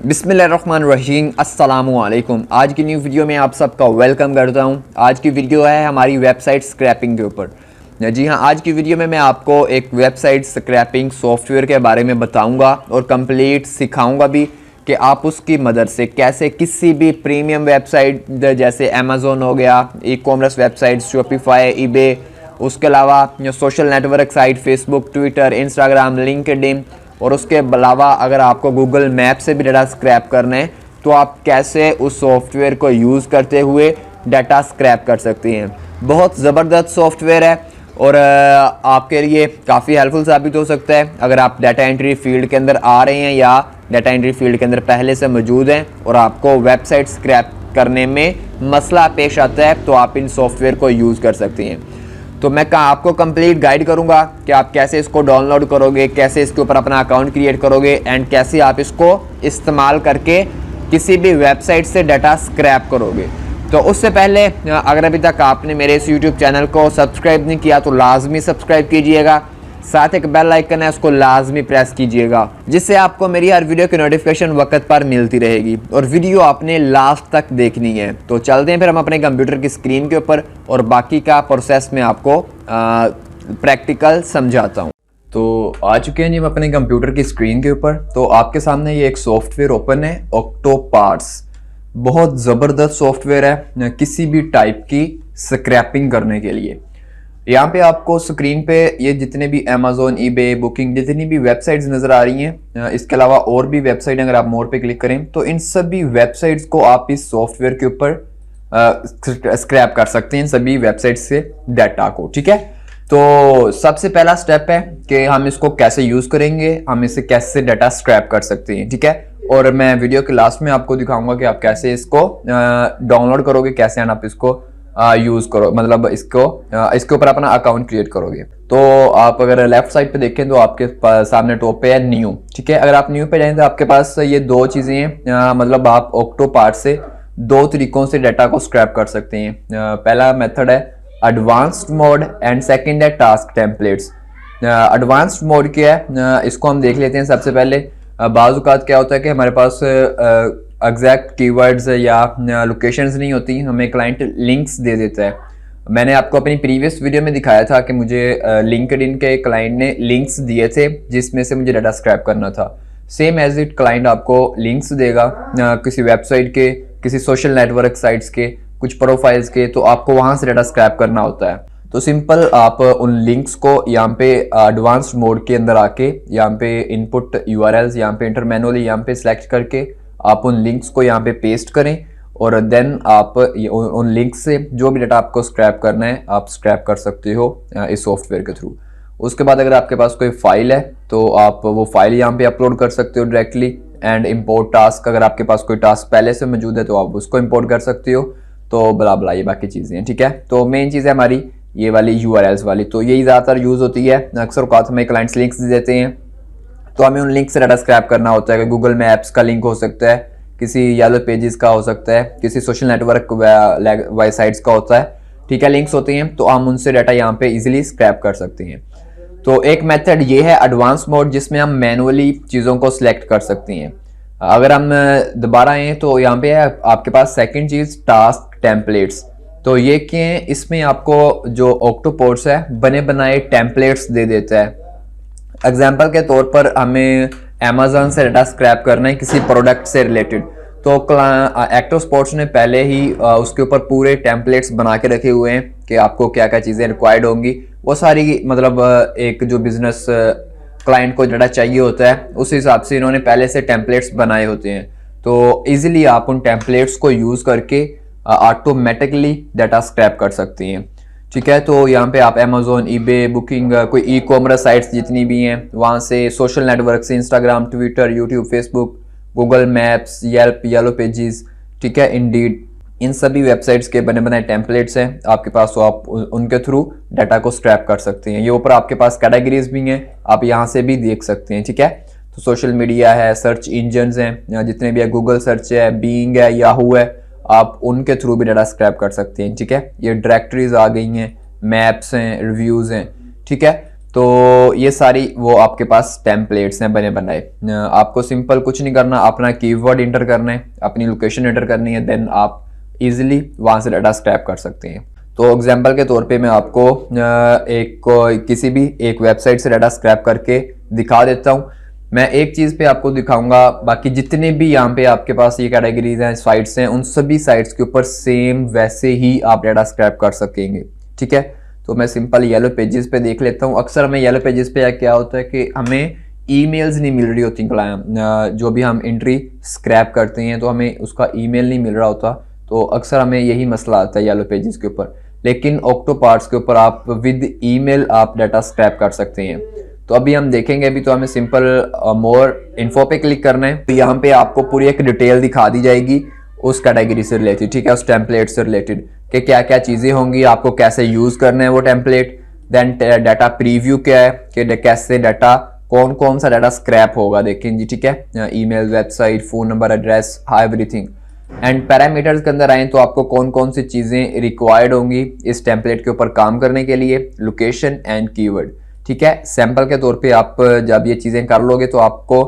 बिस्मिल्लाहिर्रहमानिर्रहीम अस्सलामुअलैकुम। आज की न्यू वीडियो में आप सबका वेलकम करता हूं। आज की वीडियो है हमारी वेबसाइट स्क्रैपिंग के ऊपर। जी हां, आज की वीडियो में मैं आपको एक वेबसाइट स्क्रैपिंग सॉफ्टवेयर के बारे में बताऊंगा और कंप्लीट सिखाऊंगा भी कि आप उसकी मदद से कैसे किसी भी प्रीमियम वेबसाइट जैसे अमेज़ोन हो गया, e commerce website, Shopify, eBay, उसके अलावा social network site Facebook, Twitter, Instagram, LinkedIn और उसके अलावा अगर आपको गूगल मैप से भी डाटा स्क्रैप करना है तो आप कैसे उस सॉफ्टवेयर को यूज़ करते हुए डाटा स्क्रैप कर सकती हैं। बहुत ज़बरदस्त सॉफ्टवेयर है और आपके लिए काफ़ी हेल्पफुल साबित हो सकता है अगर आप डाटा एंट्री फील्ड के अंदर आ रहे हैं या डाटा एंट्री फील्ड के अंदर पहले से मौजूद हैं और आपको वेबसाइट स्क्रैप करने में मसला पेश आता है तो आप इन सॉफ्टवेयर को यूज़ कर सकती हैं। तो मैं आपको कंप्लीट गाइड करूंगा कि आप कैसे इसको डाउनलोड करोगे, कैसे इसके ऊपर अपना अकाउंट क्रिएट करोगे एंड कैसे आप इसको इस्तेमाल करके किसी भी वेबसाइट से डाटा स्क्रैप करोगे। तो उससे पहले अगर अभी तक आपने मेरे इस यूट्यूब चैनल को सब्सक्राइब नहीं किया तो लाजमी सब्सक्राइब कीजिएगा, साथ एक बेल आइकन है उसको लाजमी प्रेस कीजिएगा जिससे आपको मेरी हर वीडियो की नोटिफिकेशन वक्त पर मिलती रहेगी और वीडियो आपने लास्ट तक देखनी है। तो चलते हैं फिर हम अपने कंप्यूटर की स्क्रीन के ऊपर और बाकी का प्रोसेस में आपको प्रैक्टिकल समझाता हूँ। तो आ चुके हैं जी हम अपने कंप्यूटर की स्क्रीन के ऊपर। तो आपके सामने ये एक सॉफ्टवेयर ओपन है, ऑक्टोपार्ट्स। बहुत ज़बरदस्त सॉफ्टवेयर है किसी भी टाइप की स्क्रैपिंग करने के लिए। यहाँ पे आपको स्क्रीन पे ये जितने भी अमेज़ोन, ईबे, बुकिंग, जितनी भी वेबसाइट्स नज़र आ रही हैं, इसके अलावा और भी वेबसाइट अगर आप मोर पे क्लिक करें तो इन सभी वेबसाइट्स को आप इस सॉफ्टवेयर के ऊपर स्क्रैप कर सकते हैं, सभी वेबसाइट से डाटा को। ठीक है, तो सबसे पहला स्टेप है कि हम इसको कैसे यूज़ करेंगे, हम इसे कैसे डाटा स्क्रैप कर सकते हैं। ठीक है, और मैं वीडियो के लास्ट में आपको दिखाऊंगा कि आप कैसे इसको डाउनलोड करोगे, कैसे आप इसको यूज करो, मतलब इसके ऊपर अपना अकाउंट क्रिएट करोगे। तो आप अगर लेफ्ट साइड पे देखें तो आपके सामने टॉप पे है न्यू। ठीक है, अगर आप न्यू पे जाएं तो आपके पास ये दो चीजें हैं, मतलब आप ऑक्टोपार्ट से दो तरीकों से डाटा को स्क्रैप कर सकते हैं। पहला मेथड है एडवांस्ड मोड एंड सेकंड है टास्क टेम्पलेट्स। एडवांस्ड मोड क्या है, इसको हम देख लेते हैं। सबसे पहले बाज़ औक़ात क्या होता है कि हमारे पास एग्जैक्ट कीवर्ड्स या लोकेशंस नहीं होती, हमें क्लाइंट लिंक्स दे देता है। मैंने आपको अपनी प्रीवियस वीडियो में दिखाया था कि मुझे लिंक्डइन के क्लाइंट ने लिंक्स दिए थे जिसमें से मुझे डाटा स्क्रैप करना था। सेम एज इट क्लाइंट आपको लिंक्स देगा किसी वेबसाइट के, किसी सोशल नेटवर्क साइट्स के, कुछ प्रोफाइल्स के, तो आपको वहाँ से डाटा स्क्रैप करना होता है। तो सिंपल आप उन लिंक्स को यहाँ पे एडवांस्ड मोड के अंदर आके यहाँ पे इनपुट यूआरएल्स यहाँ पे इंटर मैनुअली यहाँ पे सिलेक्ट करके आप उन लिंक्स को यहाँ पे पेस्ट करें और देन आप उन लिंक्स से जो भी डाटा आपको स्क्रैप करना है आप स्क्रैप कर सकते हो इस सॉफ्टवेयर के थ्रू। उसके बाद अगर आपके पास कोई फाइल है तो आप वो फाइल यहाँ पे अपलोड कर सकते हो डायरेक्टली। एंड इम्पोर्ट टास्क, अगर आपके पास कोई टास्क पहले से मौजूद है तो आप उसको इम्पोर्ट कर सकते हो। तो बला बला ये बाकी चीज़ें हैं। ठीक है, तो मेन चीज़ है हमारी ये वाली यूआरएल्स वाली, तो यही ज़्यादातर यूज़ होती है। अक्सर औक़ात हमें क्लाइंट्स लिंक्स देते हैं तो हमें उन लिंक से डाटा स्क्रैप करना होता है कि गूगल मैप्स का लिंक हो सकता है, किसी येलो पेजेस का हो सकता है, किसी सोशल नेटवर्क वेबसाइट्स का होता है। ठीक है, लिंक्स होते हैं तो हम उनसे डाटा यहाँ पे इजीली स्क्रैप कर सकते हैं। तो एक मेथड ये है एडवांस मोड जिसमें हम मैनुअली चीज़ों को सिलेक्ट कर सकते हैं। अगर हम दोबारा आए तो यहाँ पे है आपके पास सेकेंड चीज़ टास्क टेम्पलेट्स। तो ये क्या है, इसमें आपको जो ऑक्टोपार्ट्स है बने बनाए टेम्पलेट्स दे देता है। एग्जाम्पल के तौर पर हमें अमेज़न से डाटा स्क्रैप करना है किसी प्रोडक्ट से रिलेटेड, तो ऑक्टोपार्ट्स ने पहले ही उसके ऊपर पूरे टेम्पलेट्स बना के रखे हुए हैं कि आपको क्या क्या चीज़ें रिक्वायर्ड होंगी। वो सारी मतलब एक जो बिजनेस क्लाइंट को डाटा चाहिए होता है उस हिसाब से इन्होंने पहले से टेम्पलेट्स बनाए होते हैं। तो ईजिली आप उन टेम्पलेट्स को यूज़ करके ऑटोमेटिकली डाटा स्क्रैप कर सकती हैं। ठीक है, तो यहाँ पे आप अमेज़ोन, ईबे, बुकिंग, कोई ई कॉमर्स साइट्स जितनी भी हैं वहाँ से, सोशल नेटवर्क से, Instagram, Twitter, YouTube, Facebook, Google maps, Yelp, yellow pages, ठीक है, इंडीड, इन सभी वेबसाइट्स के बने बनाए टेम्पलेट्स हैं आपके पास, तो आप उनके थ्रू डाटा को स्क्रैप कर सकते हैं। ये ऊपर आपके पास कैटेगरीज भी हैं, आप यहाँ से भी देख सकते हैं। ठीक है, तो सोशल मीडिया है, सर्च इंजन्स हैं जितने भी है, गूगल सर्च है, बीइंग है, याहू है, आप उनके थ्रू भी डाटा स्क्रैप कर सकते हैं। ठीक है, ये डायरेक्टरीज आ गई हैं, मैप्स हैं, रिव्यूज़ हैं। ठीक है, तो ये सारी वो आपके पास टेम्पलेट्स हैं बने बनाए। आपको सिंपल कुछ नहीं करना, अपना कीवर्ड इंटर करना है, अपनी लोकेशन इंटर करनी है, देन आप इजीली वहाँ से डाटा स्क्रैप कर सकते हैं। तो एग्जांपल के तौर पे मैं आपको किसी भी एक वेबसाइट से डाटा स्क्रैप करके दिखा देता हूँ। मैं एक चीज़ पे आपको दिखाऊंगा, बाकी जितने भी यहाँ पे आपके पास ये कैटेगरीज हैं, साइट्स हैं, उन सभी साइट्स के ऊपर सेम वैसे ही आप डाटा स्क्रैप कर सकेंगे। ठीक है, तो मैं सिंपल येलो पेजेस पे देख लेता हूँ। अक्सर हमें येलो पेजेस पे क्या होता है कि हमें ईमेल्स नहीं मिल रही होती, जो भी हम एंट्री स्क्रैप करते हैं तो हमें उसका ईमेल नहीं मिल रहा होता, तो अक्सर हमें यही मसला आता है येलो पेजेस के ऊपर। लेकिन ऑक्टोपार्ट्स के ऊपर आप विद ईमेल आप डाटा स्क्रैप कर सकते हैं। तो अभी हम देखेंगे। अभी तो हमें सिंपल मोर इन्फो पे क्लिक करना है। तो यहाँ पे आपको पूरी एक डिटेल दिखा दी जाएगी उस कैटेगरी से रिलेटेड, ठीक है, उस टेम्पलेट से रिलेटेड कि क्या क्या चीज़ें होंगी, आपको कैसे यूज़ करना है वो टेम्पलेट, देन डाटा प्रीव्यू क्या है कि कैसे डाटा कौन कौन सा डाटा स्क्रैप होगा, देखें जी, ठीक है, email, website, phone number, address, everything. And parameters के अंदर आए तो आपको कौन कौन सी चीज़ें रिक्वायर्ड होंगी इस टेम्पलेट के ऊपर काम करने के लिए, लोकेशन एंड कीवर्ड। ठीक है, सैंपल के तौर पे आप जब ये चीज़ें कर लोगे तो आपको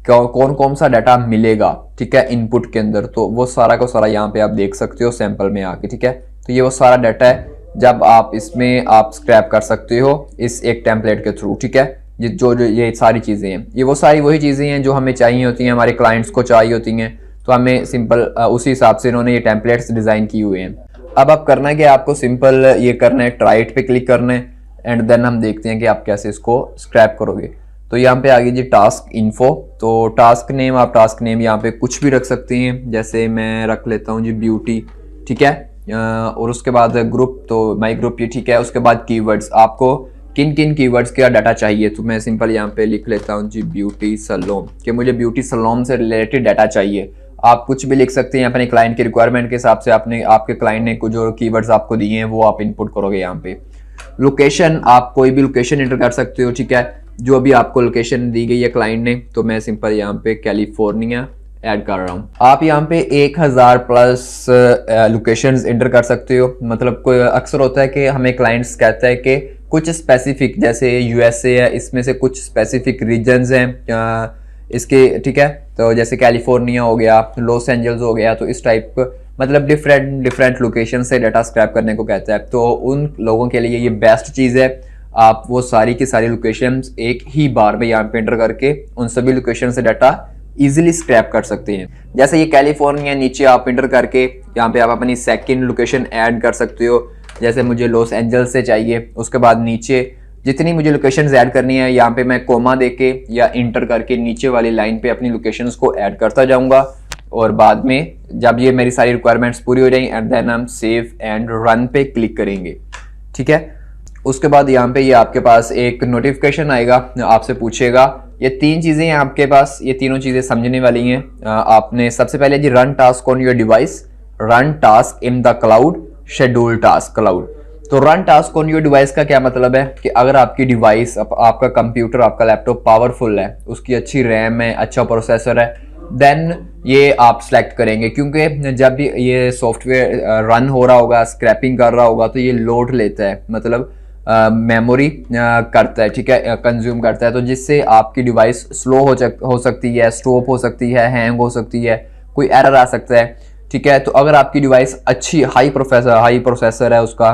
कौन कौन सा डाटा मिलेगा, ठीक है, इनपुट के अंदर, तो वो सारा का सारा यहाँ पे आप देख सकते हो सैंपल में आके। ठीक है, तो ये वो सारा डाटा है जब आप इसमें आप स्क्रैप कर सकते हो इस एक टेम्पलेट के थ्रू। ठीक है, जो ये सारी चीज़ें हैं, ये वो सारी वही चीज़ें हैं जो हमें चाहिए होती हैं, हमारे क्लाइंट्स को चाहिए होती हैं, तो हमें सिंपल उसी हिसाब से इन्होंने ये टेम्पलेट्स डिज़ाइन किए हुए हैं। अब आप करना है कि आपको सिंपल ये करना है, ट्राइट पे क्लिक करना है, एंड देन हम देखते हैं कि आप कैसे इसको स्क्रैप करोगे। तो यहाँ पे आ गई जी टास्क इन्फो। तो टास्क नेम, आप टास्क नेम यहाँ पे कुछ भी रख सकते हैं, जैसे मैं रख लेता हूँ जी ब्यूटी। ठीक है, और उसके बाद ग्रुप, तो माई ग्रुप ये, ठीक है। उसके बाद कीवर्ड्स, आपको किन किन कीवर्ड्स का डाटा चाहिए, तो मैं सिंपल यहाँ पे लिख लेता हूँ जी ब्यूटी सलोम, कि मुझे ब्यूटी सलोम से रिलेटेड डाटा चाहिए। आप कुछ भी लिख सकते हैं अपने क्लाइंट के रिक्वायरमेंट के हिसाब से, आपके क्लाइंट ने कुछ जो कीवर्ड्स आपको दिए हैं वो आप इनपुट करोगे यहाँ पे। लोकेशन, आप कोई भी लोकेशन एंटर कर सकते हो, ठीक है, जो भी आपको लोकेशन दी गई है क्लाइंट ने, तो मैं सिंपल यहाँ पे कैलिफोर्निया ऐड कर रहा हूँ। आप यहाँ पे 1000 प्लस लोकेशंस एंटर कर सकते हो। मतलब कोई अक्सर होता है कि हमें क्लाइंट्स कहता है कि कुछ स्पेसिफिक, जैसे यूएसए है, इसमें से कुछ स्पेसिफिक रीजन्स हैं इसके, ठीक है, तो जैसे कैलिफोर्निया हो गया, लॉस एंजल्स हो गया, तो इस टाइप मतलब डिफरेंट लोकेशन से डाटा स्क्रैप करने को कहता है। तो उन लोगों के लिए ये बेस्ट चीज़ है, आप वो सारी की सारी लोकेशंस एक ही बार में यहाँ पे एंटर करके उन सभी लोकेशन से डाटा इजीली स्क्रैप कर सकते हैं। जैसे ये कैलिफोर्निया, नीचे आप एंटर करके यहाँ पे आप अपनी सेकंड लोकेशन ऐड कर सकते हो, जैसे मुझे लॉस एंजल्स से चाहिए। उसके बाद नीचे जितनी मुझे लोकेशंस ऐड करनी है, यहाँ पे मैं कोमा देके या इंटर करके नीचे वाली लाइन पे अपनी लोकेशंस को ऐड करता जाऊंगा, और बाद में जब ये मेरी सारी रिक्वायरमेंट्स पूरी हो जाएंगी, एंड देन हम सेव एंड रन पे क्लिक करेंगे। ठीक है, उसके बाद यहाँ पे ये आपके पास एक नोटिफिकेशन आएगा, आपसे पूछेगा, ये 3 चीज़ें हैं आपके पास, ये तीनों चीज़ें समझने वाली हैं। आपने सबसे पहले जी run task on your device, run task in the cloud, schedule task cloud. तो run task on your device का क्या मतलब है कि अगर आपकी डिवाइस, आपका कंप्यूटर, आपका लैपटॉप पावरफुल है, उसकी अच्छी रैम है, अच्छा प्रोसेसर है, देन ये आप सेलेक्ट करेंगे, क्योंकि जब भी ये सॉफ्टवेयर रन हो रहा होगा, स्क्रैपिंग कर रहा होगा, तो ये लोड लेता है, मतलब मेमोरी करता है, ठीक है, कंज्यूम करता है, तो जिससे आपकी डिवाइस स्लो हो सकती है, स्टॉप हो सकती है, हैंग हो सकती है, कोई एरर आ सकता है। ठीक है, तो अगर आपकी डिवाइस अच्छी हाई प्रोसेसर है, उसका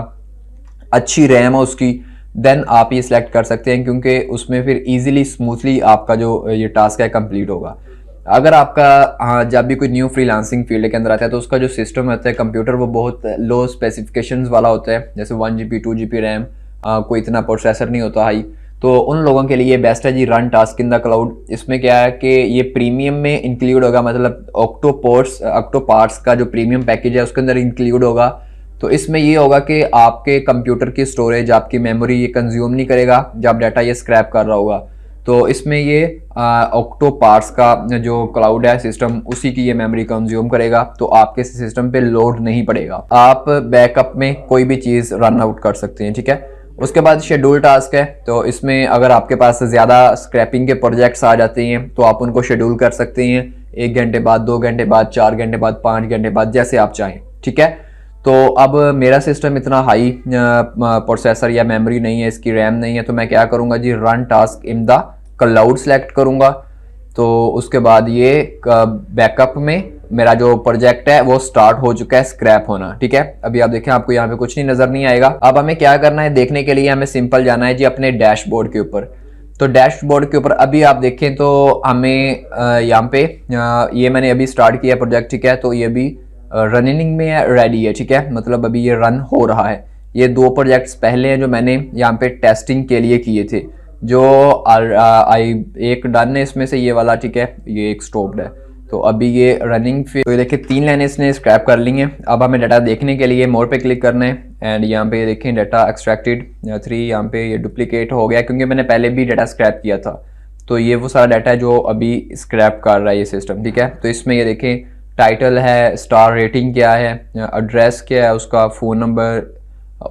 अच्छी रैम है उसकी, देन आप ये सिलेक्ट कर सकते हैं, क्योंकि उसमें फिर इजीली स्मूथली आपका जो ये टास्क है कंप्लीट होगा। अगर आपका जब भी कोई न्यू फ्रीलांसिंग फील्ड के अंदर आता है, तो उसका जो सिस्टम होता है कंप्यूटर, वो बहुत लो स्पेसिफिकेशंस वाला होता है, जैसे 1 GB 2 GB रैम, कोई इतना प्रोसेसर नहीं होता हाई, तो उन लोगों के लिए बेस्ट है जी run task in the cloud. इसमें क्या है कि ये प्रीमियम में इंक्लूड होगा, मतलब ऑक्टोपार्ट्स का जो प्रीमियम पैकेज है उसके अंदर इंक्लूड होगा। तो इसमें ये होगा कि आपके कंप्यूटर की स्टोरेज, आपकी मेमोरी ये कंज्यूम नहीं करेगा जब डाटा ये स्क्रैप कर रहा होगा। तो इसमें ये ऑक्टोपार्ट्स का जो क्लाउड है सिस्टम, उसी की ये मेमोरी कंज्यूम करेगा, तो आपके सिस्टम पे लोड नहीं पड़ेगा, आप बैकअप में कोई भी चीज़ रन आउट कर सकते हैं। ठीक है, उसके बाद शेड्यूल टास्क है, तो इसमें अगर आपके पास ज़्यादा स्क्रैपिंग के प्रोजेक्ट्स आ जाते हैं तो आप उनको शेड्यूल कर सकते हैं, 1 घंटे बाद, 2 घंटे बाद, 4 घंटे बाद, 5 घंटे बाद, जैसे आप चाहें। ठीक है, तो अब मेरा सिस्टम इतना हाई प्रोसेसर या मेमोरी नहीं है, इसकी रैम नहीं है, तो मैं क्या करूँगा जी, run task in the cloud select करूँगा। तो उसके बाद ये बैकअप में मेरा जो प्रोजेक्ट है वो स्टार्ट हो चुका है स्क्रैप होना, ठीक है। अभी आप देखें, आपको यहाँ पे कुछ नहीं नजर नहीं आएगा। अब हमें क्या करना है, देखने के लिए हमें सिंपल जाना है जी अपने डैशबोर्ड के ऊपर। तो डैशबोर्ड के ऊपर अभी आप देखें तो हमें यहाँ पे ये मैंने अभी स्टार्ट किया प्रोजेक्ट, ठीक है। तो ये भी रनिंग में है, रेडी है, ठीक है, मतलब अभी ये रन हो रहा है। ये 2 प्रोजेक्ट्स पहले हैं जो मैंने यहाँ पे टेस्टिंग के लिए किए थे, जो एक डन है इसमें से, ये वाला, ठीक है, ये एक स्टॉप्ड है। तो अभी ये रनिंग पे, तो ये देखिए 3 लाइनें इसने स्क्रैप कर ली हैं। अब हमें डाटा देखने के लिए मोर पे क्लिक करना है एंड यहाँ पे देखें डाटा एक्सट्रैक्टेड 3, यहाँ पे ये डुप्लीकेट हो गया क्योंकि मैंने पहले भी डाटा स्क्रैप किया था। तो ये वो सारा डाटा है जो अभी स्क्रैप कर रहा है ये सिस्टम, ठीक है। तो इसमें ये देखें टाइटल है, स्टार रेटिंग क्या है, एड्रेस क्या है उसका, फ़ोन नंबर,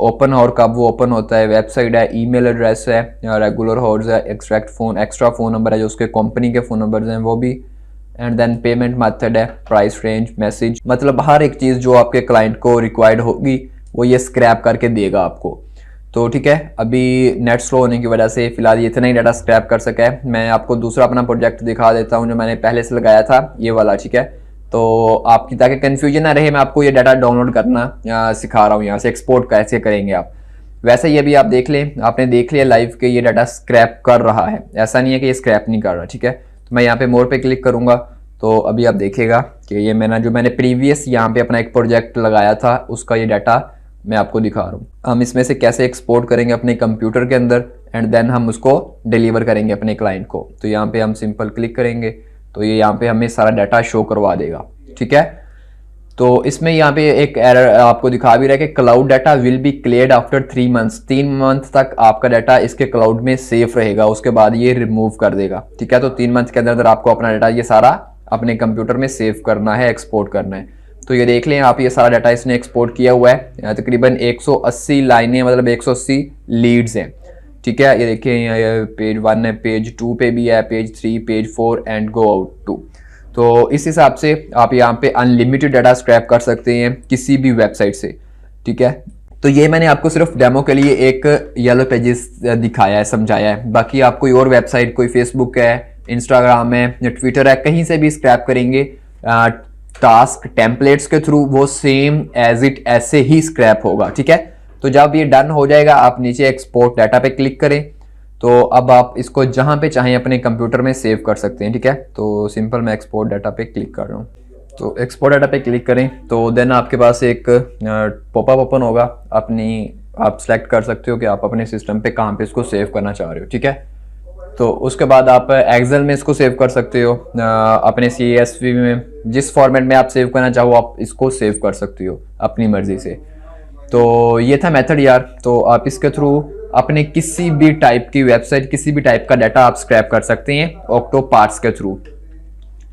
ओपन और कब वो ओपन होता है, वेबसाइट है, ईमेल एड्रेस है, रेगुलर हॉर्स है, एक्स्ट्रा फ़ोन नंबर है जो उसके कंपनी के फ़ोन नंबर्स हैं वो भी, एंड देन पेमेंट मेथड है, प्राइस रेंज, मैसेज, मतलब हर एक चीज़ जो आपके क्लाइंट को रिक्वायर्ड होगी वो ये स्क्रैप करके देगा आपको। तो ठीक है, अभी नेट स्लो होने की वजह से फिलहाल ये इतना ही डाटा स्क्रैप कर सका है। मैं आपको दूसरा अपना प्रोजेक्ट दिखा देता हूँ जो मैंने पहले से लगाया था, ये वाला, ठीक है। तो आपकी ताकि कन्फ्यूजन ना रहे, मैं आपको ये डाटा डाउनलोड करना सिखा रहा हूँ, यहाँ से एक्सपोर्ट कैसे करेंगे आप। वैसे ये भी आप देख लें, आपने देख लिया लाइव के ये डाटा स्क्रैप कर रहा है, ऐसा नहीं है कि ये स्क्रैप नहीं कर रहा, ठीक है। तो मैं यहाँ पे मोर पे क्लिक करूँगा तो अभी आप देखिएगा कि ये मैंने प्रीवियस यहाँ पे अपना एक प्रोजेक्ट लगाया था उसका ये डाटा मैं आपको दिखा रहा हूँ। हम इसमें से कैसे एक्सपोर्ट करेंगे अपने कंप्यूटर के अंदर एंड देन हम उसको डिलीवर करेंगे अपने क्लाइंट को। तो यहाँ पे हम सिंपल क्लिक करेंगे तो ये यहाँ पे हमें सारा डाटा शो करवा देगा, ठीक है। तो इसमें यहाँ पे एक एरर आपको दिखा भी रहा है कि cloud data will be cleared after 3 months. 3 month तक आपका डाटा इसके क्लाउड में सेफ रहेगा, उसके बाद ये रिमूव कर देगा, ठीक है। तो 3 मंथ के अंदर आपको अपना डाटा ये सारा अपने कंप्यूटर में सेव करना है, एक्सपोर्ट करना है। तो ये देख लें आप, ये सारा डाटा इसने एक्सपोर्ट किया हुआ है, तकरीबन 180 लाइनें, मतलब 180 लीड्स हैं, ठीक है। ये देखिए ये पेज 1 है, पेज 2 पे भी है, page 3, page 4 and go out 2। तो इस हिसाब से आप यहाँ पे अनलिमिटेड डाटा स्क्रैप कर सकते हैं किसी भी वेबसाइट से, ठीक है। तो ये मैंने आपको सिर्फ डेमो के लिए एक येलो पेजेस दिखाया है, समझाया है। बाकी आप कोई और वेबसाइट, कोई फेसबुक है, इंस्टाग्राम है या ट्विटर है, कहीं से भी स्क्रैप करेंगे टास्क टेम्पलेट्स के थ्रू, वो सेम एज इट ऐसे ही स्क्रैप होगा, ठीक है। तो जब ये डन हो जाएगा आप नीचे एक्सपोर्ट डाटा पे क्लिक करें, तो अब आप इसको जहां पे चाहें अपने कंप्यूटर में सेव कर सकते हैं, ठीक है। तो सिंपल मैं एक्सपोर्ट डाटा पे क्लिक कर रहा हूँ। तो एक्सपोर्ट डाटा पे क्लिक करें तो देन आपके पास एक पॉपअप ओपन होगा, आप सेलेक्ट कर सकते हो कि आप अपने सिस्टम पे कहाँ पे इसको सेव करना चाह रहे हो, ठीक है। तो उसके बाद आप एक्सेल में इसको सेव कर सकते हो, अपने CSV में, जिस फॉर्मेट में आप सेव करना चाहो आप इसको सेव कर सकते हो अपनी मर्जी से। तो ये था मेथड यार। तो आप इसके थ्रू अपने किसी भी टाइप की वेबसाइट, किसी भी टाइप का डाटा आप स्क्रैप कर सकते हैं ऑक्टोपार्ट्स के थ्रू।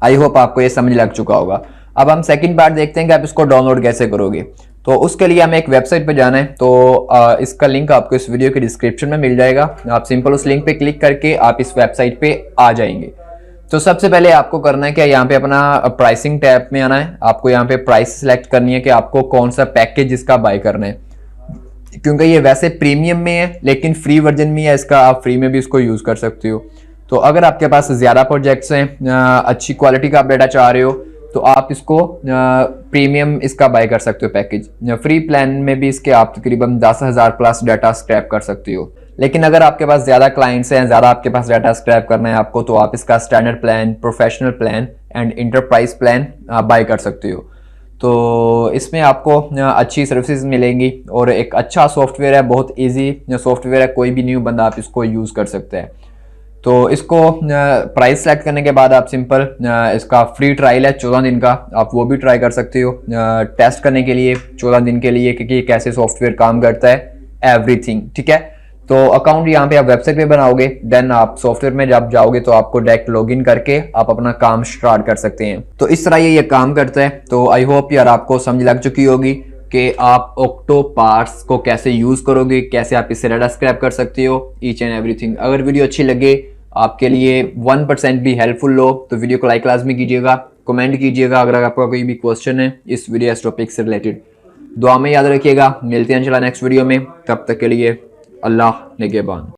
आई होप आपको ये समझ लग चुका होगा। अब हम सेकंड पार्ट देखते हैं कि आप इसको डाउनलोड कैसे करोगे। तो उसके लिए हमें एक वेबसाइट पे जाना है, तो इसका लिंक आपको इस वीडियो के डिस्क्रिप्शन में मिल जाएगा। आप सिंपल उस लिंक पे क्लिक करके आप इस वेबसाइट पे आ जाएंगे। तो सबसे पहले आपको करना है क्या, यहाँ पे अपना प्राइसिंग टैब में आना है। आपको यहाँ पे प्राइस सेलेक्ट करनी है कि आपको कौन सा पैकेज इसका बाय करना है, क्योंकि ये वैसे प्रीमियम में है लेकिन फ्री वर्जन भी है इसका, आप फ्री में भी इसको यूज कर सकते हो। तो अगर आपके पास ज्यादा प्रोजेक्ट्स हैं, अच्छी क्वालिटी का आप डाटा चाह रहे हो, तो आप इसको प्रीमियम इसका बाय कर सकते हो पैकेज। फ्री प्लान में भी इसके आप तकरीबन 10,000 प्लस डाटा स्क्रैप कर सकते हो। लेकिन अगर आपके पास ज्यादा क्लाइंट्स हैं, ज्यादा आपके पास डाटा स्क्रैप करना है आपको, तो आप इसका standard plan, professional plan and enterprise plan buy कर सकते हो। तो इसमें आपको अच्छी सर्विसेज मिलेंगी और एक अच्छा सॉफ्टवेयर है, बहुत इजी सॉफ्टवेयर है, कोई भी न्यू बंदा आप इसको यूज कर सकता है। तो इसको प्राइस सेलेक्ट करने के बाद आप सिंपल इसका फ्री ट्रायल है 14 दिन का, आप वो भी ट्राई कर सकते हो टेस्ट करने के लिए 14 दिन के लिए कि कैसे सॉफ्टवेयर काम करता है, एवरीथिंग, ठीक है। तो अकाउंट यहाँ पे आप वेबसाइट पे बनाओगे, देन आप सॉफ्टवेयर में जब जाओगे तो आपको डायरेक्ट लॉगिन करके आप अपना काम स्टार्ट कर सकते हैं। तो इस तरह ये काम करता है। तो आई होप यार आपको समझ लग चुकी होगी कि आप ऑक्टोपार्ट्स को कैसे यूज करोगे, कैसे आप इससे डाटा स्क्रैप कर सकते हो, ईच एंड एवरीथिंग। अगर वीडियो अच्छी लगे, आपके लिए 1% भी हेल्पफुल हो, तो वीडियो को लाइक लाजमी कीजिएगा, कमेंट कीजिएगा अगर आपका कोई भी क्वेश्चन है इस वीडियो टॉपिक से रिलेटेड। दुआ में याद रखिएगा। मिलते हैं इंशाल्लाह नेक्स्ट वीडियो में, तब तक के लिए अल्लाह निगहबान।